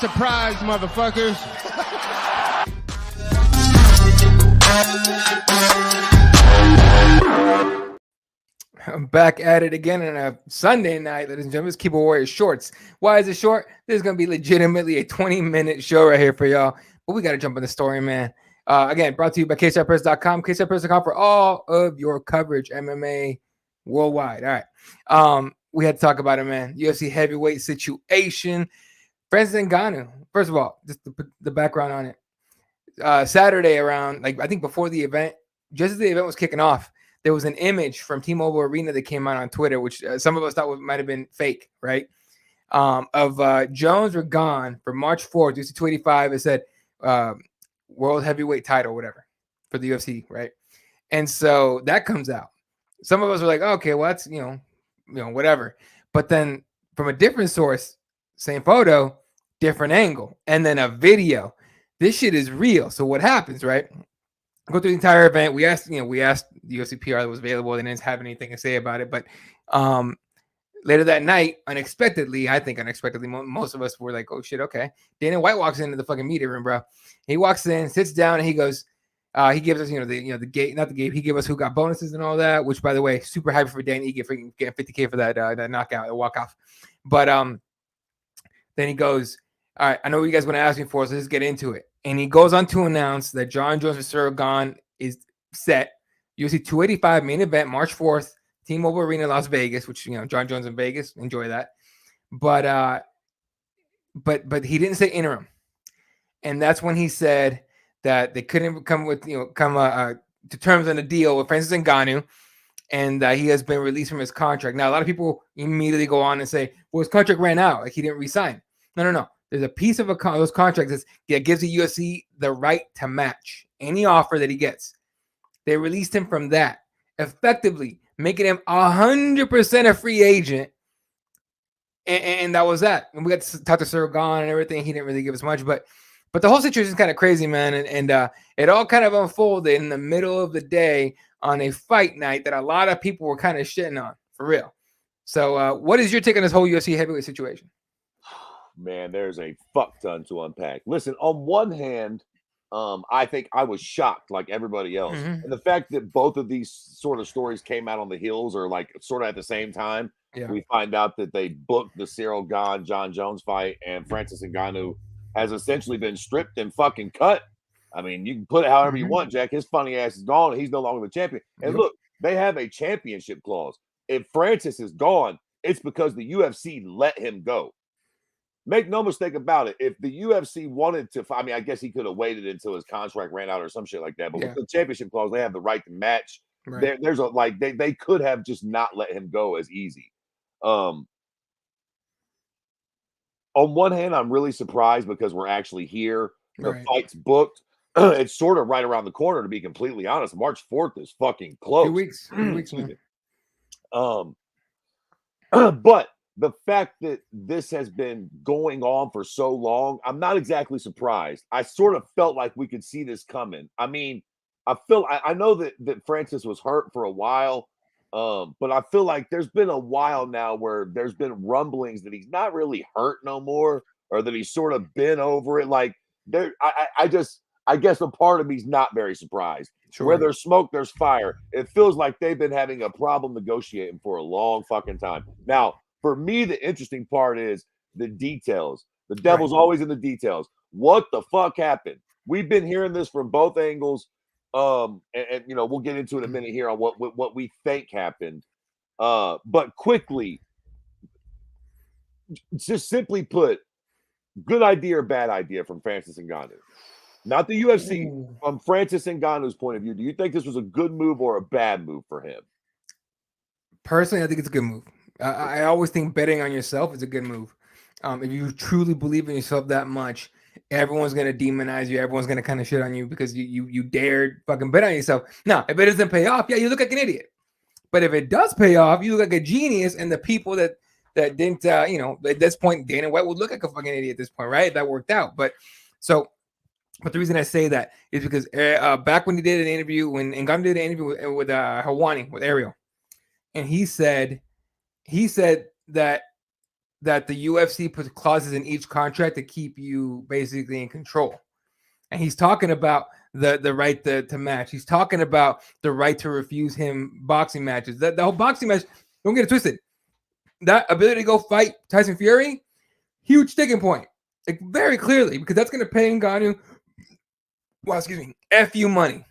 not surprised, motherfuckers. I'm back at it again on a Sunday night, ladies and gentlemen. It's Keyboard Warriors Shorts. Why is it short? This is going to be legitimately a 20-minute show right here for y'all. But we got to jump in the story, man. Again, brought to you by CagesidePress.com. CagesidePress.com for all of your coverage, MMA worldwide. All right. We had to talk about it, man. UFC heavyweight situation. Francis Ngannou. First of all, just to put the background on it. Saturday around, I think before the event, just as the event was kicking off, there was an image from T-Mobile Arena that came out on Twitter, which some of us thought might have been fake, right? Of Jones or Gane for March 4th, UFC 285. It said world heavyweight title, whatever, for the UFC, right? And so that comes out. Some of us were like, oh, okay, well, that's, whatever. But then from a different source, same photo, different angle, and then a video. This shit is real. So what happens, right? Go through the entire event. We asked the UFC PR that was available. They didn't have anything to say about it. But later that night, unexpectedly, most of us were like, oh shit, okay. Dana White walks into the fucking meeting room, bro. He walks in, sits down, and he goes, he gives us, the gate, not the gate. He gave us who got bonuses and all that, which, by the way, super happy for Danny. He get freaking getting $50K for that knockout, walk off. But then he goes, all right, I know what you guys want to ask me for, so let's get into it. And he goes on to announce that John Jones vs. Gane is set. UFC 285 main event, March 4th, T-Mobile Arena, Las Vegas, which, John Jones in Vegas. Enjoy that. But he didn't say interim. And that's when he said that they couldn't come to terms on a deal with Francis Ngannou, and he has been released from his contract. Now, a lot of people immediately go on and say, well, his contract ran out. Like, he didn't resign. No. There's a piece of those contracts that gives the UFC the right to match any offer that he gets. They released him from that, effectively making him 100% a free agent. And that was that. And we got to talk to Sir Gane and everything. He didn't really give us much, but the whole situation is kind of crazy, man. And it all kind of unfolded in the middle of the day on a fight night that a lot of people were kind of shitting on, for real. So what is your take on this whole UFC heavyweight situation? Man, there's a fuck ton to unpack. Listen, on one hand, I think I was shocked like everybody else. Mm-hmm. And the fact that both of these sort of stories came out on the heels or like sort of at the same time, we find out that they booked the Cyril Gane, John Jones fight, and Francis Ngannou has essentially been stripped and fucking cut. I mean, you can put it however you want, Jack. His funny ass is gone. He's no longer the champion. And look, they have a championship clause. If Francis is gone, it's because the UFC let him go. Make no mistake about it. If the UFC wanted to, I mean, I guess he could have waited until his contract ran out or some shit like that. But with the championship clause, they have the right to match. Right. There's a they could have just not let him go as easy. On one hand, I'm really surprised because we're actually here. The fight's booked. It's sort of right around the corner, to be completely honest. March 4th is fucking close. 2 weeks. 2 weeks, man. But the fact that this has been going on for so long, I'm not exactly surprised. I sort of felt like we could see this coming. I mean, I know that Francis was hurt for a while, but I feel like there's been a while now where there's been rumblings that he's not really hurt no more, or that he's sort of been over it. Like I guess a part of me's not very surprised. Sure. Where there's smoke, there's fire. It feels like they've been having a problem negotiating for a long fucking time. Now, for me, the interesting part is the details. The devil's always in the details. What the fuck happened? We've been hearing this from both angles. And we'll get into it in a minute here on what we think happened. But quickly, just simply put, good idea or bad idea from Francis Ngannou? Not the UFC, from Francis Ngannou's point of view. Do you think this was a good move or a bad move for him? Personally, I think it's a good move. I always think betting on yourself is a good move. If you truly believe in yourself that much, everyone's going to demonize you. Everyone's going to kind of shit on you because you dared fucking bet on yourself. Now, if it doesn't pay off, you look like an idiot. But if it does pay off, you look like a genius. And the people that didn't, at this point, Dana White would look like a fucking idiot at this point, right? That worked out. But the reason I say that is because back when he did an interview, when Ngannou did an interview with Hawani, with Ariel, and he said that that the UFC puts clauses in each contract to keep you basically in control. And he's talking about the right to match. He's talking about the right to refuse him boxing matches. The whole boxing match, don't get it twisted. That ability to go fight Tyson Fury, huge sticking point. Like, very clearly, because that's going to pay Ngannou, well, excuse me, FU money,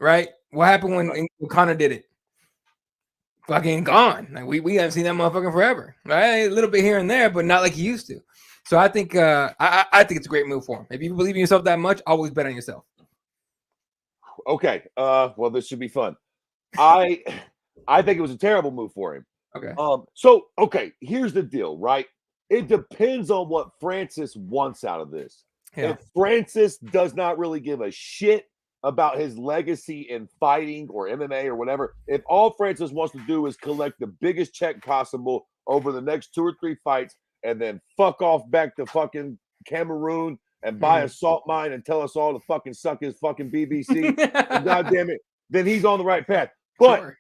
right? What happened when Conor did it? Fucking gone. Like, we haven't seen that motherfucker forever, right? A little bit here and there, but not like he used to. So I think I think it's a great move for him. If you believe in yourself that much, always bet on yourself. Okay. Well, this should be fun. I think it was a terrible move for him. Okay. So here's the deal, right? It depends on what Francis wants out of this. Yeah. If Francis does not really give a shit about his legacy in fighting or MMA or whatever, if all Francis wants to do is collect the biggest check possible over the next 2 or 3 fights and then fuck off back to fucking Cameroon and buy a salt mine and tell us all to fucking suck his fucking BBC, God damn it, then he's on the right path. But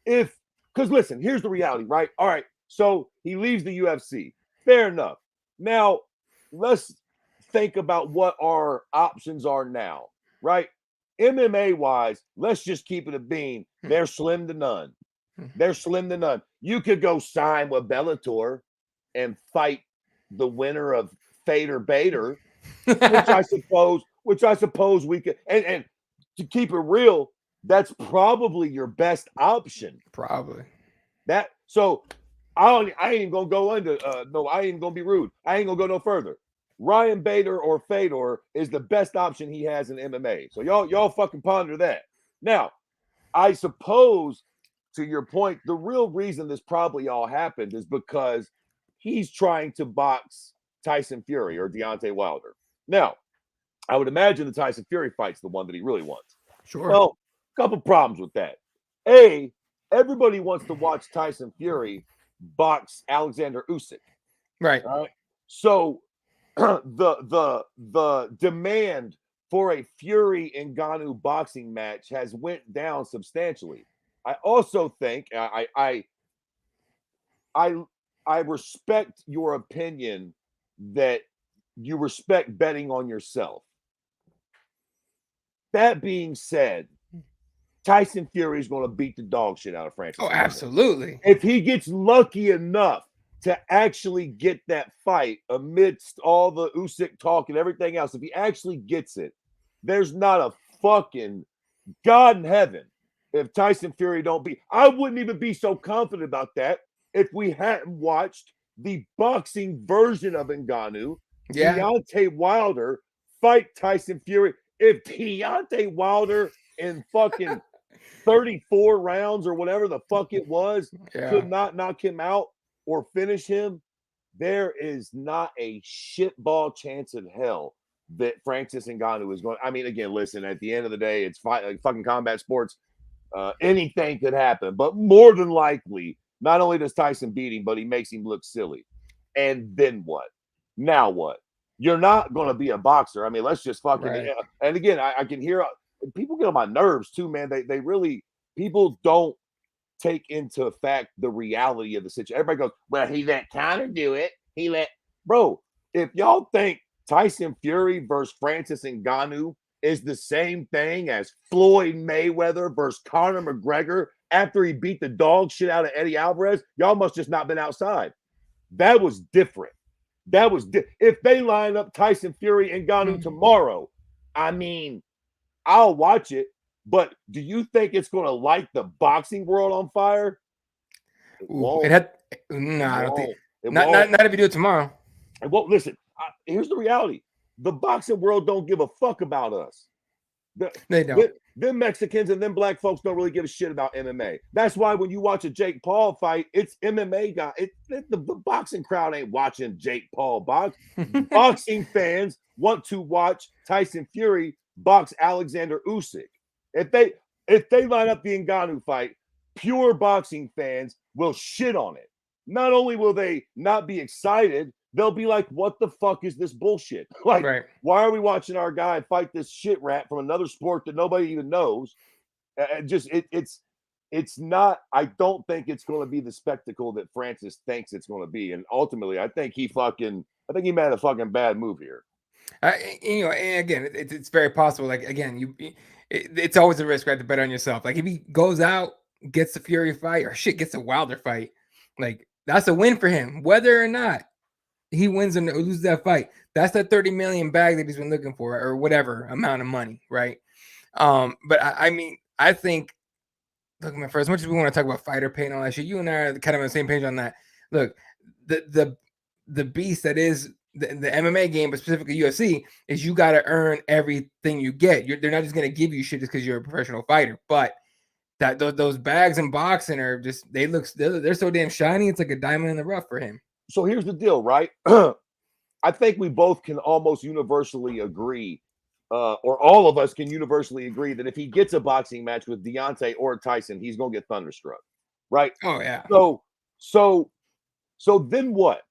because listen, here's the reality, right? All right, so he leaves the UFC. Fair enough. Now, let's think about what our options are now, right? MMA-wise, let's just keep it a bean. They're slim to none. They're slim to none. You could go sign with Bellator and fight the winner of Fader Bader, which I suppose we could. And to keep it real, that's probably your best option. Probably. So I ain't gonna go into no, I ain't gonna be rude. I ain't gonna go no further. Ryan Bader or Fedor is the best option he has in MMA. So y'all fucking ponder that. Now, I suppose to your point, the real reason this probably all happened is because he's trying to box Tyson Fury or Deontay Wilder. Now, I would imagine the Tyson Fury fight's the one that he really wants. Sure. Well, a couple problems with that. A, everybody wants to watch Tyson Fury box Alexander Usyk. Right. All right. So the demand for a Fury and Ngannou boxing match has went down substantially. I also think I respect your opinion that you respect betting on yourself. That being said, Tyson Fury is going to beat the dog shit out of Francis. Oh, absolutely. If he gets lucky enough to actually get that fight amidst all the Usyk talk and everything else, if he actually gets it, there's not a fucking God in heaven if Tyson Fury don't beat. I wouldn't even be so confident about that if we hadn't watched the boxing version of Ngannou, Deontay Wilder, fight Tyson Fury. If Deontay Wilder in fucking 34 rounds or whatever the fuck it was could not knock him out or finish him, there is not a shitball chance in hell that Francis Ngannou is going. I mean, again, listen, at the end of the day, it's fucking combat sports. Anything could happen, but more than likely, not only does Tyson beat him, but he makes him look silly. And then what? Now what? You're not going to be a boxer. I mean, let's just fucking. And again, I can hear people get on my nerves too, man. They really, people don't take into fact the reality of the situation. Everybody goes, well, he let Conor do it. Bro, if y'all think Tyson Fury versus Francis Ngannou is the same thing as Floyd Mayweather versus Conor McGregor after he beat the dog shit out of Eddie Alvarez, y'all must just not been outside. That was different. If they line up Tyson Fury and Ngannou tomorrow, I mean, I'll watch it. But do you think it's going to light the boxing world on fire? I don't think. Not if you do it tomorrow. It won't. Listen, here's the reality: the boxing world don't give a fuck about us. They don't. Them Mexicans and them black folks don't really give a shit about MMA. That's why when you watch a Jake Paul fight, it's MMA guy. The boxing crowd ain't watching Jake Paul box. Boxing fans want to watch Tyson Fury box Alexander Usyk. If they line up the Ngannou fight, pure boxing fans will shit on it. Not only will they not be excited, they'll be like, what the fuck is this bullshit? Like, why are we watching our guy fight this shit rat from another sport that nobody even knows? It's it's not. I don't think it's going to be the spectacle that Francis thinks it's going to be, and ultimately, I think he made a fucking bad move here. You know, and again, it's very possible. Like again, it's always a risk, right, to bet on yourself. Like if he goes out, gets the Fury fight, or shit, gets a Wilder fight, like that's a win for him, whether or not he wins or loses that fight. That's that 30 million bag that he's been looking for, or whatever amount of money, right? But I mean, I think, look, man, for as much as we want to talk about fighter pay and all that shit, you and I are kind of on the same page on that. Look, the beast that is the MMA game, but specifically UFC, is you got to earn everything you get. They're not just gonna give you shit just because you're a professional fighter. But that those bags in boxing are just they're so damn shiny. It's like a diamond in the rough for him. So here's the deal, right? I think we both can almost universally agree, or all of us can universally agree that if he gets a boxing match with Deontay or Tyson, he's gonna get thunderstruck, right? Oh yeah. So then what?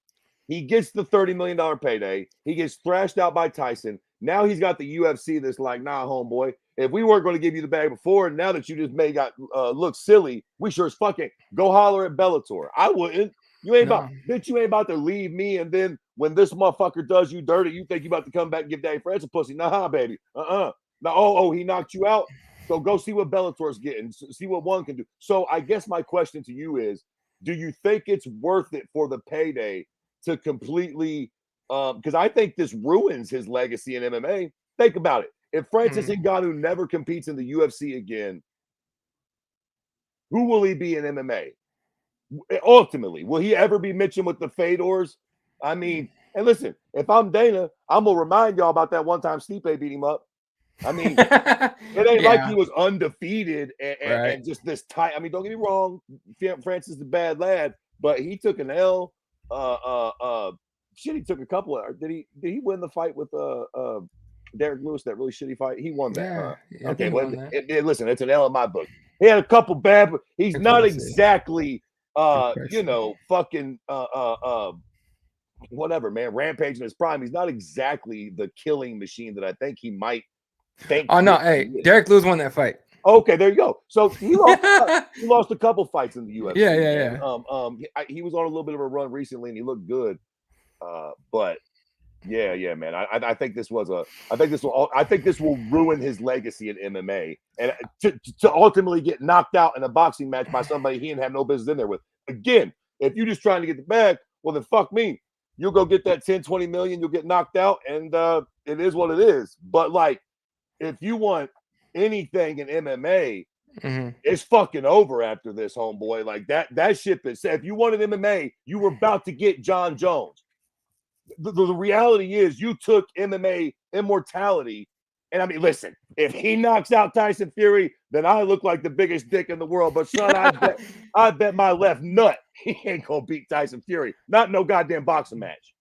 He gets the $30 million payday. He gets thrashed out by Tyson. Now he's got the UFC that's like, nah, homeboy. If we weren't going to give you the bag before, now that you just look silly, we sure as fucking go holler at Bellator. I wouldn't. You ain't about to leave me, and then when this motherfucker does you dirty, you think you about to come back and give Daddy Francis a pussy. Nah, baby. No, he knocked you out. So go see what Bellator's getting. See what one can do. So I guess my question to you is, do you think it's worth it for the payday to completely, because I think this ruins his legacy in MMA. Think about it. If Francis Ngannou never competes in the UFC again, who will he be in MMA? Ultimately, will he ever be mentioned with the Fedors? I mean, and listen, if I'm Dana, I'm going to remind y'all about that one time Stipe beat him up. I mean, it ain't like he was undefeated and just this tight. I mean, don't get me wrong, Francis is a bad lad, but he took an L. He took a couple of. Did he win the fight with Derek Lewis? That really shitty fight. He won that. Okay, well, listen, it's an L in my book. He had a couple bad. He's not exactly fucking whatever, man. Rampage in his prime. He's not exactly the killing machine that I think he might think. Oh no, hey, Derek Lewis won that fight. Okay, there you go. So he lost a couple fights in the UFC. Yeah. He was on a little bit of a run recently, and he looked good. But yeah, man. I think this will ruin his legacy in MMA, and to ultimately get knocked out in a boxing match by somebody he didn't have no business in there with. Again, if you're just trying to get the bag, well then fuck me. You'll go get that 10, 20 million. You'll get knocked out, and it is what it is. But like, if you want anything in MMA, it's fucking over after this, homeboy. Like that ship is set. If you wanted MMA, you were about to get John Jones. The reality is you took MMA immortality. And I mean, listen, if he knocks out Tyson Fury, then I look like the biggest dick in the world. But son, I bet my left nut he ain't gonna beat Tyson Fury. Not no goddamn boxing match.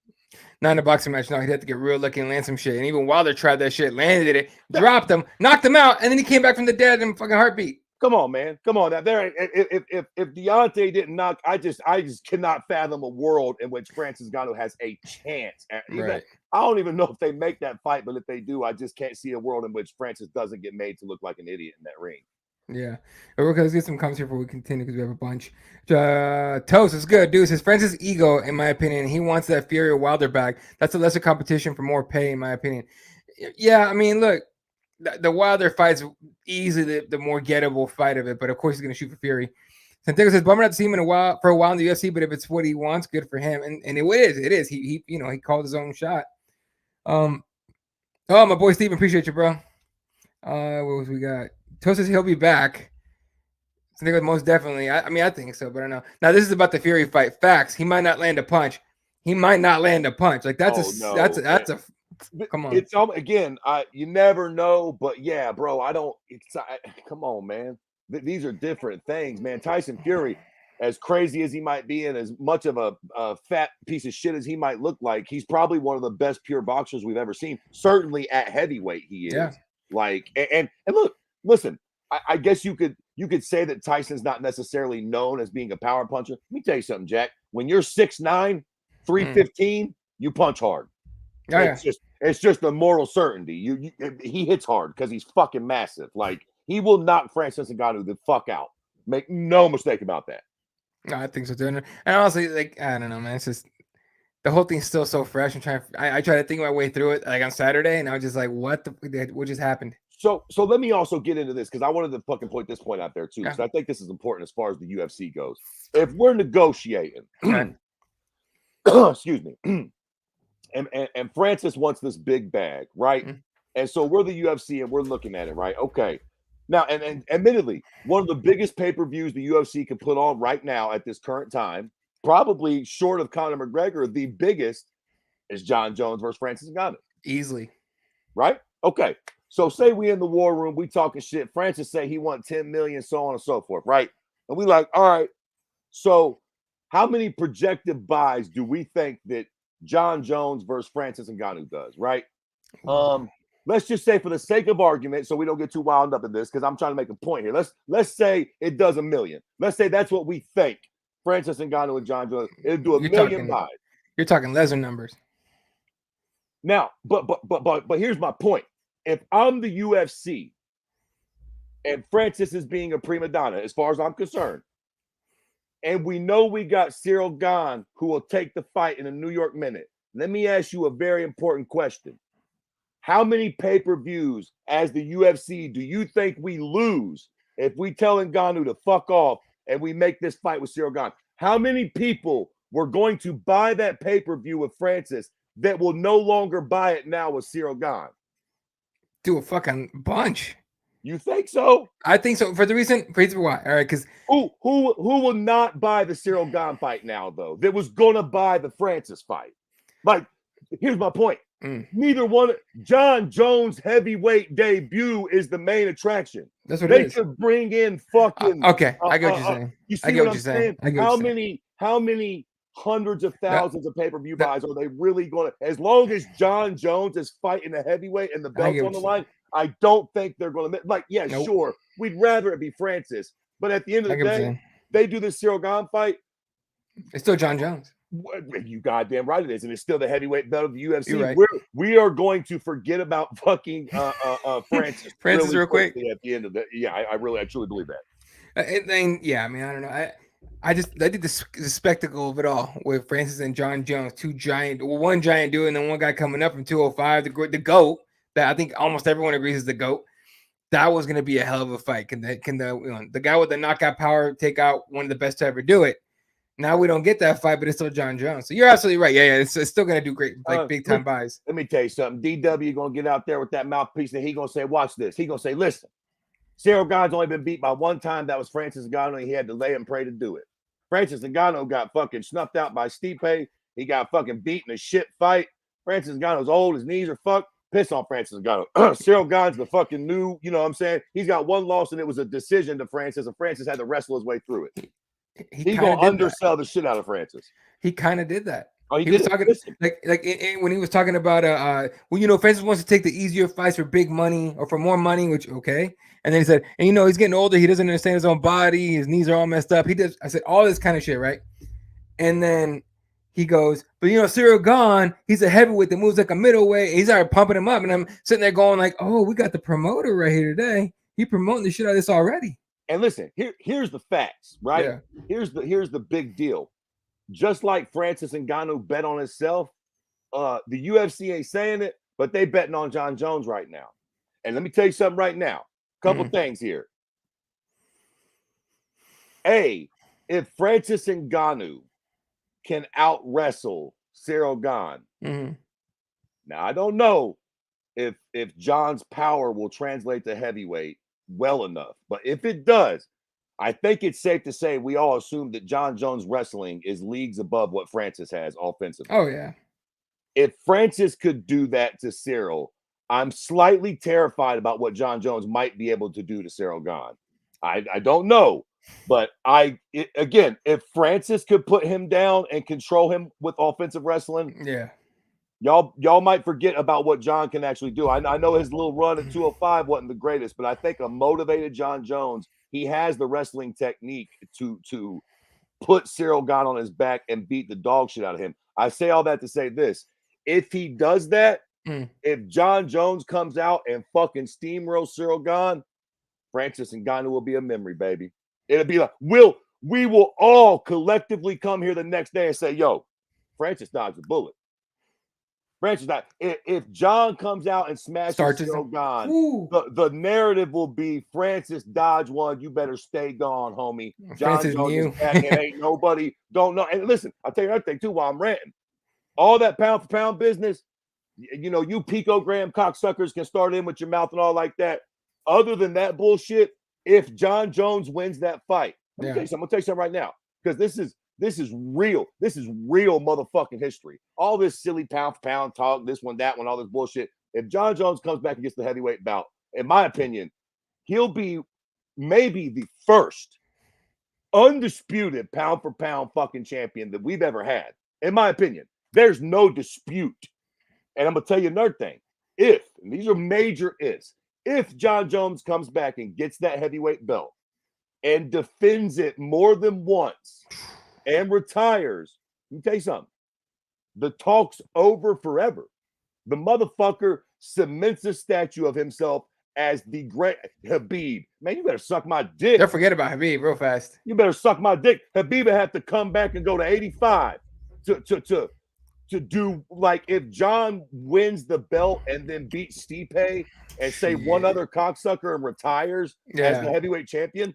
Not in a boxing match. No, he'd have to get real lucky and land some shit. And even Wilder tried that shit, landed it, dropped him, knocked him out, and then he came back from the dead in fucking heartbeat. Come on, man. Come on. Now, if Deontay didn't knock, I just cannot fathom a world in which Francis Ngannou has a chance. Right. I don't even know if they make that fight, but if they do, I just can't see a world in which Francis doesn't get made to look like an idiot in that ring. Yeah. Let's get some comments here before we continue because we have a bunch. Toast is good, dude. Says Francis' ego, in my opinion, he wants that Fury or Wilder back. That's a lesser competition for more pay, in my opinion. Yeah, I mean, look, the Wilder fight's easily the more gettable fight of it, but of course he's going to shoot for Fury. Santiago says, bummer not to see him for a while in the UFC, but if it's what he wants, good for him. And it is. He called his own shot. Oh, my boy Steven, appreciate you, bro. What else we got? Toast says he'll be back. Santiago, most definitely. I think so, but I don't know. Now this is about the Fury fight. Facts. He might not land a punch. Like that's a come on. It's again. You never know, but yeah, bro. Come on, man. These are different things, man. Tyson Fury, as crazy as he might be, and as much of a fat piece of shit as he might look like, he's probably one of the best pure boxers we've ever seen. Certainly at heavyweight, he is. Yeah. Like, and look, listen. I guess you could say that Tyson's not necessarily known as being a power puncher. Let me tell you something, Jack. When you're 6'9", 315, you punch hard. It's just a moral certainty. He hits hard because he's fucking massive. Like, he will knock Francis Ngannou the fuck out. Make no mistake about that. No, I think so too. And honestly, like I don't know, man. It's just the whole thing's still so fresh. I try to think my way through it like on Saturday, and I was just like, what just happened? So let me also get into this because I wanted to fucking point this point out there too. Yeah. Because I think this is important as far as the UFC goes. If we're negotiating, Okay. excuse me, and Francis wants this big bag, right? Mm. And so we're the UFC and we're looking at it, right? Okay. Now, and admittedly, one of the biggest pay-per-views the UFC can put on right now at this current time, probably short of Conor McGregor, the biggest is John Jones versus Francis Ngannou. Easily. Right? Okay. So say we in the war room, we talking shit. Francis say he want 10 million, so on and so forth, right? And we like, all right. So how many projected buys do we think that John Jones versus Francis Ngannou does, right? Let's just say for the sake of argument, so we don't get too wound up in this, because I'm trying to make a point here. Let's say it does 1 million. Let's say that's what we think Francis Ngannou and John Jones, it'll do a million buys. You're talking lesser numbers. Now, but here's my point. If I'm the UFC and Francis is being a prima donna, as far as I'm concerned, and we know we got Cyril Gane who will take the fight in a New York Minute, let me ask you a very important question. How many pay-per-views as the UFC do you think we lose if we tell Ngannou to fuck off and we make this fight with Cyril Gane? How many people were going to buy that pay-per-view with Francis that will no longer buy it now with Cyril Gane? Do a fucking bunch. You think so? I think so. For the reason why. All right, because who will not buy the Cyril Gane fight now, though? That was gonna buy the Francis fight. Like, here's my point. Neither one. John Jones' heavyweight debut is the main attraction. That's what it is. They could bring in fucking. Okay, I get what you're saying. You see what I'm saying? How many hundreds of thousands of pay-per-view buys are they really going to? As long as John Jones is fighting a heavyweight and the belt's on the line, I don't think they're going to. Like, yeah, sure, we'd rather it be Francis, but at the end of the day, they do this Cyril Gane fight. It's still John Jones. You goddamn right it is, and it's still the heavyweight belt of the UFC. Right. We are going to forget about fucking Francis. Francis, real quick. At the end of the, I truly believe that. And then, I mean, I don't know. I did the spectacle of it all with Francis and John Jones, one giant dude, and then one guy coming up from 205, the GOAT, that I think almost everyone agrees is the GOAT. That was going to be a hell of a fight. Can the guy with the knockout power take out one of the best to ever do it? Now we don't get that fight, but it's still John Jones. So you're absolutely right. Yeah, it's still going to do great, like big time buys. Let me tell you something. DW going to get out there with that mouthpiece, and he going to say, watch this. He going to say, listen, Cyril Gane's only been beat by one time. That was Francis Ngannou, and he had to lay and pray to do it. Francis Ngannou got fucking snuffed out by Stipe. He got fucking beat in a shit fight. Francis Ngannou's old. His knees are fucked. Piss on Francis Ngannou. Cyril Gane's the fucking new, you know what I'm saying? He's got one loss, and it was a decision to Francis, and Francis had to wrestle his way through it. He's going to undersell the shit out of Francis. He kind of did that. Oh, he was talking when he was talking about Francis wants to take the easier fights for big money or for more money, which okay. And then he said, and he's getting older. He doesn't understand his own body. His knees are all messed up. I said all this kind of shit, right? And then he goes, but Cyril Gane, he's a heavyweight that moves like a middleweight. He's already pumping him up, and I'm sitting there going like, oh, we got the promoter right here today. He promoting the shit out of this already. And listen, here's the facts, right? Yeah. Here's the big deal. Just like Francis Ngannou bet on himself, the UFC ain't saying it, but they betting on John Jones right now. And let me tell you something right now. Couple things here. If Francis Ngannou can out wrestle Cyril Gane, now I don't know if John's power will translate to heavyweight well enough, but if it does, I think it's safe to say we all assume that John Jones wrestling is leagues above what Francis has offensively. Oh yeah. If Francis could do that to Cyril, I'm slightly terrified about what John Jones might be able to do to Cyril Gane. I don't know, but again, if Francis could put him down and control him with offensive wrestling, y'all might forget about what John can actually do. I know his little run at 205 wasn't the greatest, but I think a motivated John Jones, he has the wrestling technique to put Cyril Gane on his back and beat the dog shit out of him. I say all that to say this. If he does that, if John Jones comes out and fucking steamrolls Cyril Gane, Francis Ngannou will be a memory, baby. It'll be like, we will all collectively come here the next day and say, yo, Francis dodged a bullet. Francis died. If John comes out and smashes Cyril Gane, the narrative will be Francis dodged one. You better stay gone, homie. John Jones is back and ain't nobody don't know. And listen, I'll tell you another thing too while I'm ranting. All that pound for pound business, you know, you picogram cocksuckers can start in with your mouth and all like that. Other than that bullshit, if John Jones wins that fight, I'm gonna tell you something right now, because this is real. This is real motherfucking history. All this silly pound for pound talk, this one, that one, all this bullshit. If John Jones comes back and gets the heavyweight bout, in my opinion, he'll be maybe the first undisputed pound for pound fucking champion that we've ever had. In my opinion, there's no dispute. And I'm going to tell you another thing. And these are major ifs, if John Jones comes back and gets that heavyweight belt and defends it more than once and retires, let me tell you something. The talk's over forever. The motherfucker cements a statue of himself as the great Habib. Man, you better suck my dick. Don't forget about Habib real fast. You better suck my dick. Habib would have to come back and go to 85 to do, like, if John wins the belt and then beats Stipe and say one other cocksucker and retires as the heavyweight champion.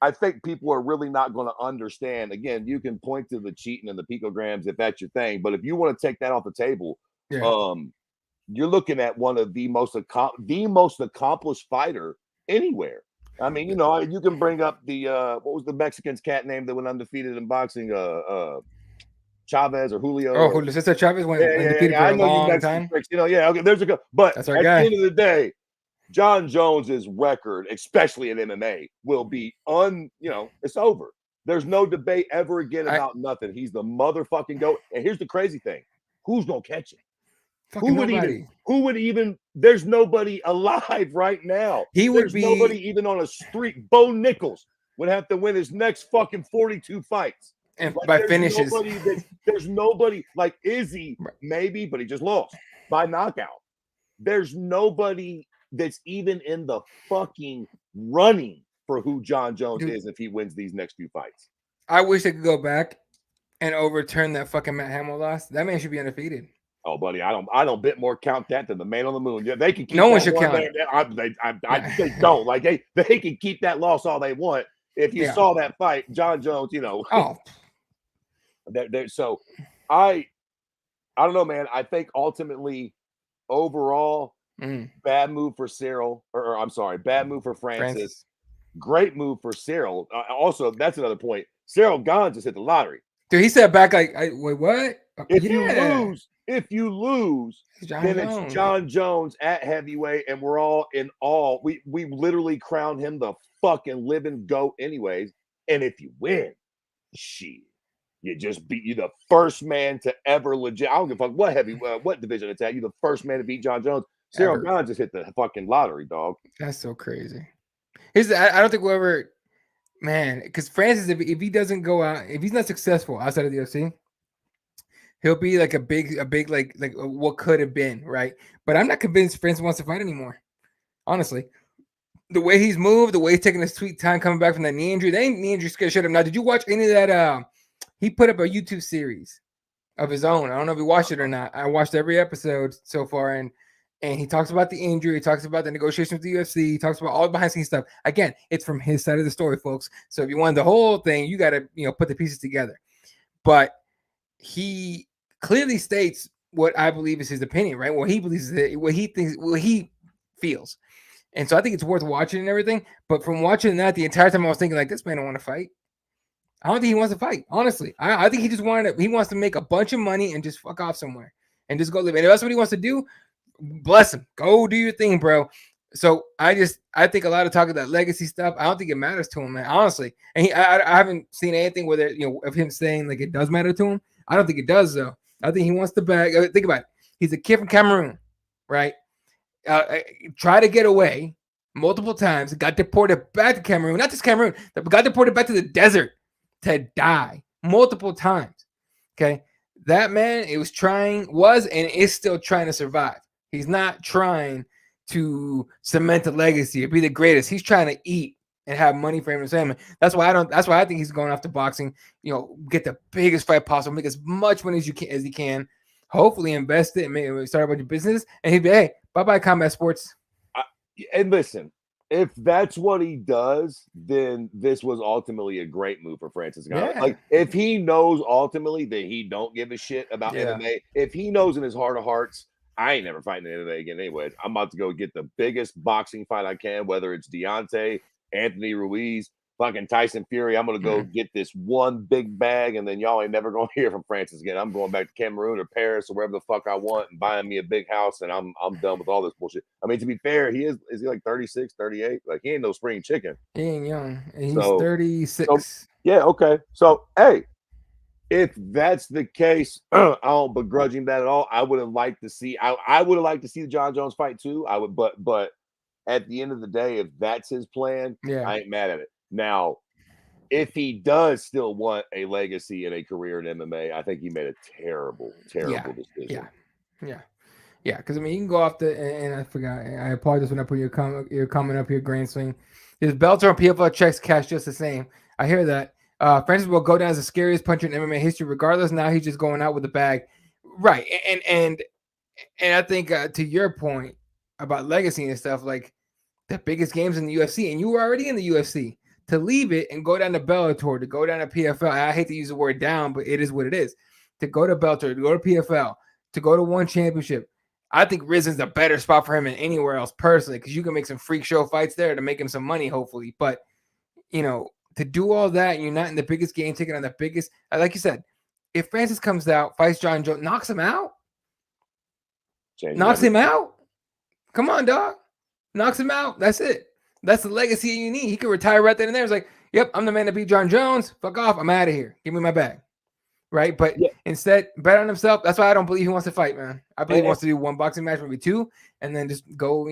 I think people are really not going to understand. Again, you can point to the cheating and the picograms if that's your thing, but if you want to take that off the table, you're looking at one of the most accomplished fighter anywhere. I mean, you know, you can bring up the what was the Mexican's cat name that went undefeated in boxing? Chavez or Julio. Oh, Julio Cesar Chavez went undefeated for a long time. You know, okay, there's a go. But at the end of the day, John Jones's record, especially in MMA, will be it's over. There's no debate ever again about nothing. He's the motherfucking GOAT. And here's the crazy thing. Who's gonna catch him? Who would even there's nobody alive right now. There's nobody even on a street. Bo Nichols would have to win his next fucking 42 fights. And by finishes. There's nobody like Izzy, maybe, but he just lost by knockout. There's nobody that's even in the fucking running for who John Jones is if he wins these next few fights. I wish they could go back and overturn that fucking Matt Hamill loss. That man should be undefeated. Oh, buddy, I don't bit more count that than the man on the moon. Yeah, they can keep no one should count it. They don't. Like they can keep that loss all they want. If you saw that fight, John Jones, you know. Oh. So I don't know, man. I think ultimately, overall, bad move for Cyril, or I'm sorry, bad move for Francis. Great move for Cyril. Also, that's another point. Cyril Gane just hit the lottery. Dude, he said back like, wait, what? If you lose, then it's John Jones at heavyweight, and we're all in awe. We literally crown him the fucking living GOAT anyways. And if you win, shit. You just beat the first man to ever legit. I don't give a fuck what division it's at. You're the first man to beat John Jones. Cyril Gane just hit the fucking lottery, dog. That's so crazy. I don't think we'll ever, man, because Francis, if he doesn't go out, if he's not successful outside of the UFC, he'll be like a big like what could have been, right? But I'm not convinced Francis wants to fight anymore. Honestly, the way he's moved, the way he's taking his sweet time coming back from that knee injury, that knee injury scared shit him. Now, did you watch any of that? He put up a YouTube series of his own. I don't know if you watched it or not. I watched every episode so far, and he talks about the injury. He talks about the negotiations with the UFC. He talks about all the behind-the-scenes stuff. Again, it's from his side of the story, folks. So if you want the whole thing, you got to put the pieces together. But he clearly states what I believe is his opinion, right? What he believes is what he thinks, what he feels. And so I think it's worth watching and everything. But from watching that, the entire time I was thinking, like, this man don't want to fight. I don't think he wants to fight, honestly. I think he just he wants to make a bunch of money and just fuck off somewhere and just go live. And if that's what he wants to do, bless him. Go do your thing, bro. So I think a lot of talk of that legacy stuff, I don't think it matters to him, man, honestly. And I haven't seen anything with it, of him saying like it does matter to him. I don't think it does, though. I think he wants to bag. Think about it. He's a kid from Cameroon, right? Try to get away multiple times. Got deported back to Cameroon. Not just Cameroon, but got deported back to the desert to die multiple times. Okay. That man, was and is still trying to survive. He's not trying to cement a legacy or be the greatest. He's trying to eat and have money for him and family. That's why I think he's going after boxing. Get the biggest fight possible, make as much money as he can. Hopefully, invest it and maybe start a bunch of business. And he'd be, hey, bye combat sports. And listen, if that's what he does, then this was ultimately a great move for Francis Ngannou. Yeah. Like, if he knows ultimately that he don't give a shit about MMA, if he knows in his heart of hearts, I ain't never fighting MMA again anyway. I'm about to go get the biggest boxing fight I can, whether it's Deontay, Anthony Ruiz, fucking Tyson Fury. I'm going to go get this one big bag, and then y'all ain't never going to hear from Francis again. I'm going back to Cameroon or Paris or wherever the fuck I want and buying me a big house, and I'm done with all this bullshit. I mean, to be fair, is he like 36, 38? Like, he ain't no spring chicken. He ain't young. He's 36. So, yeah, okay. So, hey, if that's the case, I don't begrudge him that at all. I would have liked to see the John Jones fight too. I would, but at the end of the day, if that's his plan, I ain't mad at it. Now, if he does still want a legacy and a career in MMA, I think he made a terrible decision. Yeah. Because I mean, you can go off and I forgot. I apologize when I put your comment up here, Grand Swing. His Bellator and PFL checks cash just the same. I hear that. Francis will go down as the scariest puncher in MMA history, regardless. Now he's just going out with the bag, right? And I think to your point about legacy and stuff, like the biggest games in the UFC, and you were already in the UFC. To leave it and go down to Bellator, to go down to PFL, I hate to use the word down, but it is what it is. To go to Bellator, to go to PFL, to go to one championship, I think Rizen's a better spot for him than anywhere else personally, because you can make some freak show fights there to make him some money, hopefully. But, to do all that, and you're not in the biggest game, taking on the biggest, like you said, if Francis comes out, fights John Jones, knocks him out, come on, dog. Knocks him out. That's it. That's the legacy you need. He could retire right then and there. It's like, yep, I'm the man to beat John Jones. Fuck off. I'm out of here. Give me my bag. Right? But instead, bet on himself. That's why I don't believe he wants to fight, man. I believe he wants to do one boxing match, maybe two, and then just go,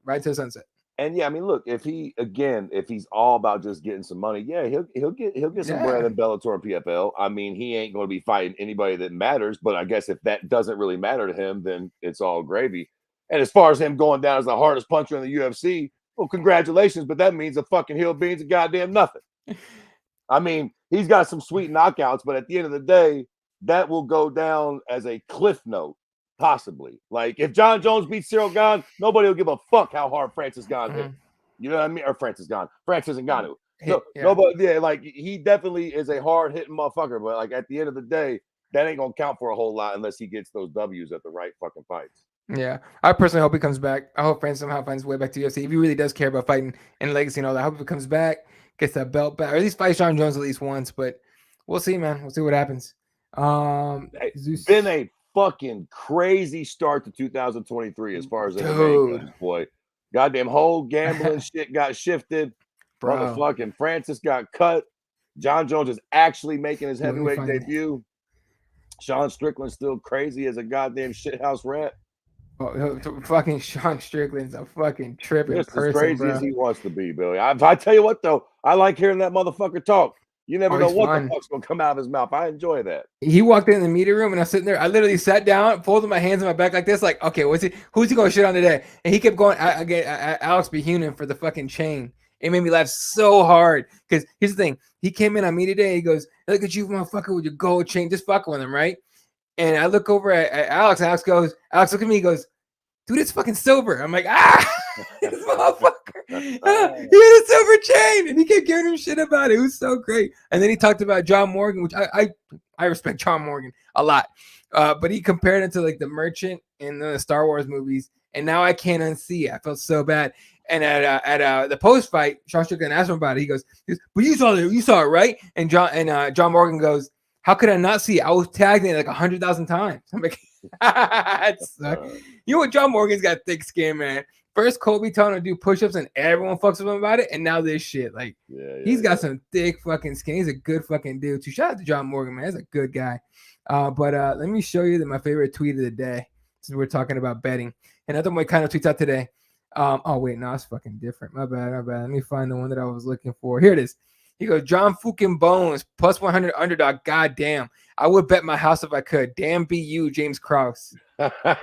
right to the sunset. And yeah, I mean, look, if he's all about just getting some money, he'll get some bread in Bellator and PFL. I mean, he ain't going to be fighting anybody that matters, but I guess if that doesn't really matter to him, then it's all gravy. And as far as him going down as the hardest puncher in the UFC, well, congratulations, but that means a fucking hill beans and goddamn nothing. I mean, he's got some sweet knockouts, but at the end of the day, that will go down as a cliff note, possibly. Like, if John Jones beats Cyril Gane, nobody will give a fuck how hard Francis Gane hit. You know what I mean? Or Francis Ngannou. Nobody, like, he definitely is a hard-hitting motherfucker, but, like, at the end of the day, that ain't going to count for a whole lot unless he gets those W's at the right fucking fights. Yeah, I personally hope he comes back. I hope Francis somehow finds his way back to UFC. If he really does care about fighting and legacy and all that, I hope he comes back, gets that belt back, or at least fights John Jones at least once. But we'll see, man. We'll see what happens. It's been a fucking crazy start to 2023 as far as MMA goes, boy. Goddamn whole gambling shit got shifted. Motherfucking Francis got cut. John Jones is actually making his heavyweight debut. Sean Strickland's still crazy as a goddamn shithouse rat. Oh, fucking Sean Strickland's a fucking tripping person, as crazy bro. as he wants to be, Billy. I tell you what, though, I like hearing that motherfucker talk. You never know what the fuck's gonna come out of his mouth. I enjoy that. He walked in the media room and I was sitting there. I literally sat down, folded my hands on my back like this, like, okay, who's he gonna shit on today? And he kept going again. Alex B. Hunan for the fucking chain. It made me laugh so hard because here's the thing. He came in on me today. He goes, "Look at you, motherfucker, with your gold chain. Just fucking with him, right?" And I look over at Alex. And Alex goes, "Alex, look at me." He goes, "Dude, it's fucking silver." I'm like, this motherfucker. He had a silver chain, and he kept giving him shit about it. It was so great. And then he talked about John Morgan, which I respect John Morgan a lot. But he compared it to like the Merchant in the Star Wars movies, and now I can't unsee it. I felt so bad. And at the post fight, Sean Strickland asked him about it. He goes, "But you saw it, right?" And John Morgan goes, "How could I not see it? I was tagged in it like 100,000 times." I'm like, you know what? John Morgan's got thick skin, man. First, Kobe telling him to do push-ups and everyone fucks with him about it. And now this shit. Like, he's got some thick fucking skin. He's a good fucking dude, too. Shout out to John Morgan, man. He's a good guy. But let me show you my favorite tweet of the day since we're talking about betting. Another one kind of tweets out today. Oh, wait. No, it's fucking different. My bad. Let me find the one that I was looking for. Here it is. He goes, John fucking Bones, plus 100 underdog. God damn. I would bet my house if I could. Damn be you, James Krause.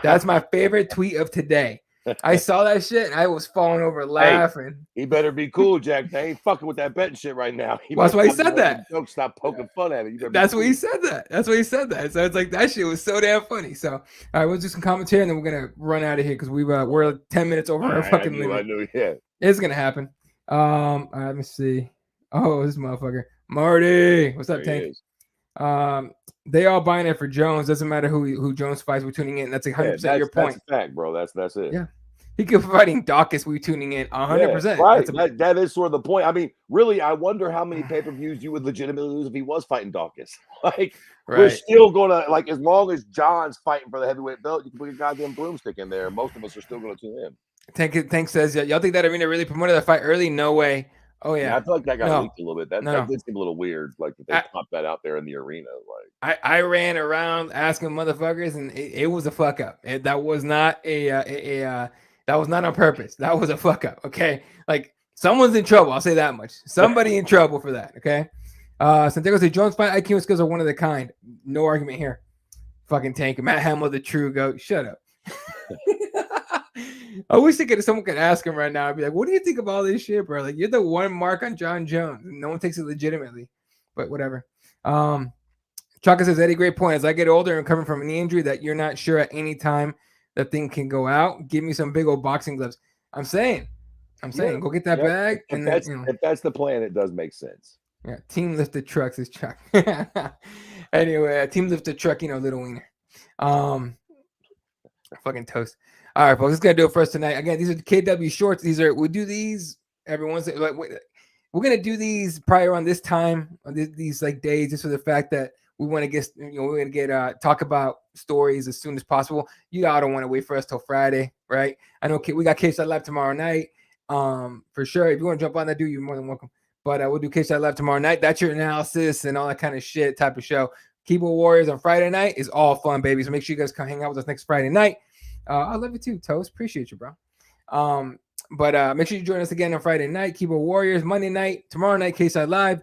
That's my favorite tweet of today. I saw that shit. And I was falling over laughing. He better be cool, Jack. They ain't fucking with that betting shit right now. Well, that's why he said that. Don't stop poking fun at it. That's why he said that. That's why he said that. So it's like that shit was so damn funny. So all right, we'll do some commentary and then we're gonna run out of here because we're 10 minutes over our fucking limit. I knew, yeah. It's gonna happen. All right, let me see. Oh, this motherfucker, Marty. What's up, Tank? They all buying it for Jones. Doesn't matter who Jones fights. We're tuning in. That's 100% your point. That's a fact, bro. That's it. Yeah. He could be fighting Dawkins. We tuning in 100%. Right. That is sort of the point. I mean, really, I wonder how many pay-per-views you would legitimately lose if he was fighting Dawkins. Like, we're still gonna as long as John's fighting for the heavyweight belt, you can put a goddamn broomstick in there. Most of us are still gonna tune in. Tank says, y'all think that arena really promoted the fight early? No way. Oh yeah, I feel like that got leaked a little bit. That did seem a little weird, like that they popped that out there in the arena. Like I ran around asking motherfuckers, and it was a fuck up. That was not that was not on purpose. That was a fuck up. Okay, like someone's in trouble. I'll say that much. Somebody in trouble for that. Okay. Santiago said Jones fight IQ and skills are one of the kind. No argument here. Fucking Tank. Matt Hamill, the true goat. Shut up. I wish someone could ask him right now. I'd be like, what do you think of all this shit, bro? Like, you're the one mark on John Jones. No one takes it legitimately, but whatever. Chaka says, Eddie, great point. As I get older and coming from a knee injury that you're not sure at any time that thing can go out, give me some big old boxing gloves. I'm saying, go get that bag. If that's the plan, it does make sense. Yeah, team lifted trucks is Chuck. Anyway, team lifted truck, little wiener. Fucking toast. All right, folks, this is gonna do it for us tonight. Again, these are the KW shorts. We do these every once. We're gonna do these probably around this time, these like days, just for the fact that we want to get, we're gonna get talk about stories as soon as possible. You all don't want to wait for us till Friday, right? I know we got Cageside Live tomorrow night, for sure. If you want to jump on that, you're more than welcome. But we'll do Cageside Live tomorrow night. That's your analysis and all that kind of shit type of show. Keyboard Warriors on Friday night is all fun, baby. So make sure you guys come hang out with us next Friday night. I love you too, Toast. Appreciate you, bro. But make sure you join us again on Friday night. Keyboard Warriors Monday night, tomorrow night, Cageside Live.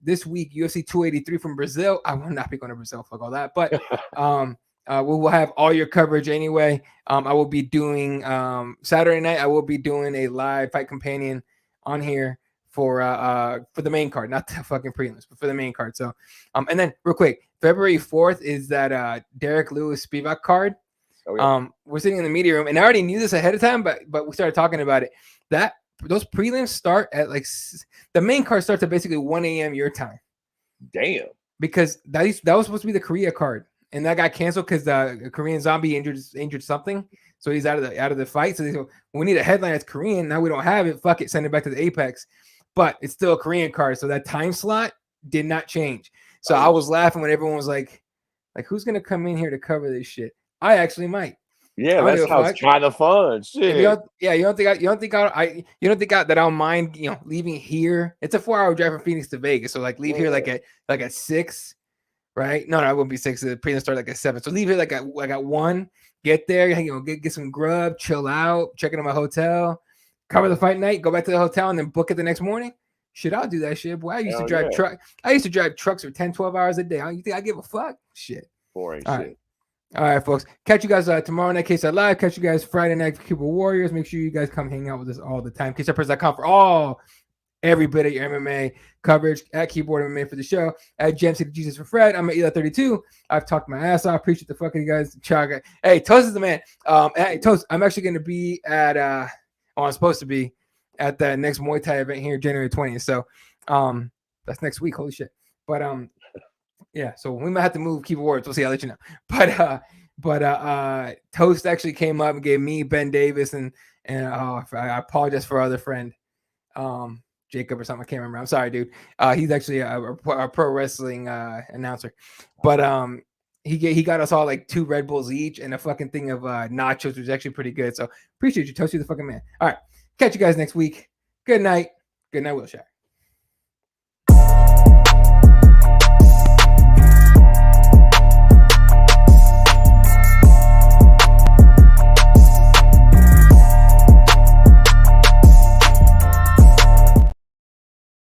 This week, UFC 283 from Brazil. I will not be going to Brazil, fuck all that. But we will have all your coverage anyway. I will be doing Saturday night. I will be doing a live fight companion on here for the main card, not the fucking prelims, but for the main card. So, and then real quick, February 4th is that Derek Lewis Spivak card. Oh, yeah. We're sitting in the media room, and I already knew this ahead of time, but we started talking about it. Those prelims start at the main card starts at basically 1 a.m. your time. Damn. Because that was supposed to be the Korea card, and that got canceled because the Korean Zombie injured something, so he's out of the fight. So they said, we need a headline that's Korean. Now we don't have it. Fuck it, send it back to the Apex. But it's still a Korean card, so that time slot did not change. So I was laughing when everyone was like, who's gonna come in here to cover this shit? I actually might. Yeah, that sounds kind of fun. Shit. You don't think that I'll mind, leaving here. It's a 4-hour drive from Phoenix to Vegas, so leave here at 6, right? No, I wouldn't be 6. The prelim start at 7. So leave here at 1. Get there, get some grub, chill out, check into my hotel, cover the fight night, go back to the hotel, and then book it the next morning. Shit, I'll do that shit. Boy, I used to drive truck. I used to drive trucks for 10, 12 hours a day. You think I give a fuck? Shit. Boring shit. All right, folks. Catch you guys tomorrow night, Cageside Live. Catch you guys Friday night for Keyboard Warriors. Make sure you guys come hang out with us all the time. CagesidePress.com for every bit of your MMA coverage. At Keyboard MMA for the show. At GMC Jesus for Fred. I'm at Eli32. I've talked my ass off. Appreciate the fucking guys. Chaga. Hey, Toast is the man. Hey, Toast, I'm actually going to be at, I'm supposed to be at the next Muay Thai event here, January 20th. So that's next week. Holy shit. But yeah, so we might have to move Keyboard Warriors. We'll see. I'll let you know. But Toast actually came up and gave me Ben Davis and I apologize for our other friend, Jacob or something. I can't remember. I'm sorry, dude. He's actually a pro wrestling announcer. But he got us all 2 Red Bulls each and a fucking thing of nachos, which is actually pretty good. So appreciate you, Toast. You're the fucking man. All right, catch you guys next week. Good night. Good night, Wilshire.